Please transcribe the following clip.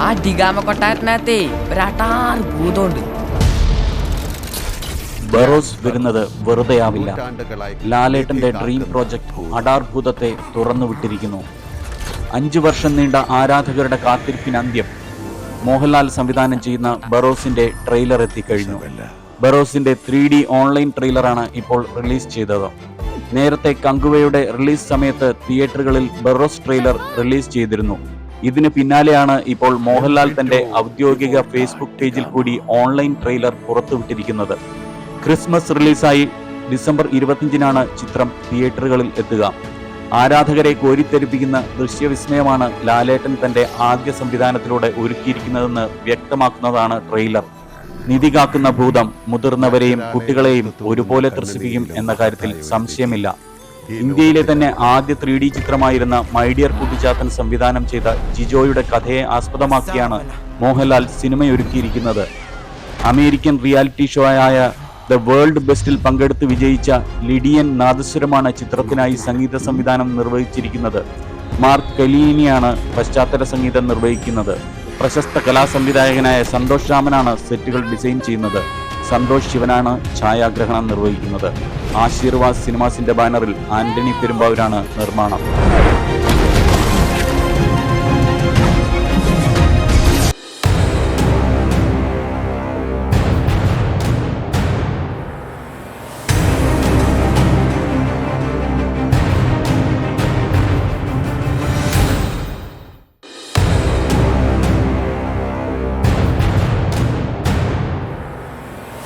ആ ഡിഗാമ കൊട്ടാരത്തിനകത്തേ ഒരാട്ടാറ് ഭൂതമുണ്ട്. ബറോസ് വരുന്നത് വെറുതെയാവില്ല. ലാലേട്ടന്റെ ഡ്രീം പ്രോജക്ട് അഡാർ ഭൂതത്തെ തുറന്നുവിട്ടിരിക്കുന്നു. 5 വർഷം നീണ്ട ആരാധകരുടെ കാത്തിരിപ്പിന് അന്ത്യം. മോഹൻലാൽ സംവിധാനം ചെയ്യുന്ന ബറോസിന്റെ ട്രെയിലർ എത്തിക്കഴിഞ്ഞു. ബറോസിന്റെ 3D ഓൺലൈൻ ട്രെയിലറാണ് ഇപ്പോൾ റിലീസ് ചെയ്തത്. നേരത്തെ കങ്കുവയുടെ റിലീസ് സമയത്ത് തിയേറ്ററുകളിൽ ബറോസ് ട്രെയിലർ റിലീസ് ചെയ്തിരുന്നു. ഇതിന് പിന്നാലെയാണ് ഇപ്പോൾ മോഹൻലാൽ തന്റെ ഔദ്യോഗിക ഫേസ്ബുക്ക് പേജിൽ കൂടി ഓൺലൈൻ ട്രെയിലർ പുറത്തുവിട്ടിരിക്കുന്നത്. ക്രിസ്മസ് റിലീസായി ഡിസംബർ 25-നാണ് ചിത്രം തിയേറ്ററുകളിൽ എത്തുക. ആരാധകരെ കോരിത്തെരിപ്പിക്കുന്ന ദൃശ്യവിസ്മയമാണ് ലാലേട്ടൻ തന്റെ ആദ്യ സംവിധാനത്തിലൂടെ ഒരുക്കിയിരിക്കുന്നതെന്ന് വ്യക്തമാക്കുന്നതാണ് ട്രെയിലർ. നിധി കാക്കുന്ന ഭൂതം മുതിർന്നവരെയും കുട്ടികളെയും ഒരുപോലെ ത്രസിപ്പിക്കും എന്ന കാര്യത്തിൽ സംശയമില്ല. ഇന്ത്യയിലെ തന്നെ ആദ്യ 3D ചിത്രമായിരുന്ന മൈ ഡിയർ കുട്ടിച്ചാത്തൻ സംവിധാനം ചെയ്ത ജിജോയുടെ കഥയെ ആസ്പദമാക്കിയാണ് മോഹൻലാൽ സിനിമയൊരുക്കിയിരിക്കുന്നത്. അമേരിക്കൻ റിയാലിറ്റി ഷോ ആയ ദ വേൾഡ് ബെസ്റ്റിൽ പങ്കെടുത്ത് വിജയിച്ച ലിഡിയൻ നാദസ്വരമാണ് ചിത്രത്തിനായി സംഗീത സംവിധാനം നിർവഹിച്ചിരിക്കുന്നത്. മാർക്ക് കലീനിയാണ് പശ്ചാത്തല സംഗീതം നിർവഹിക്കുന്നത്. പ്രശസ്ത കലാസംവിധായകനായ സന്തോഷ് രാമനാണ് സെറ്റുകൾ ഡിസൈൻ ചെയ്യുന്നത്. സന്തോഷ് ശിവനാണ് ഛായാഗ്രഹണം നിർവഹിക്കുന്നത്. ആശീർവാദ് സിനിമാസിന്റെ ബാനറിൽ ആന്റണി പെരുമ്പാവൂരാണ് നിർമ്മാണം.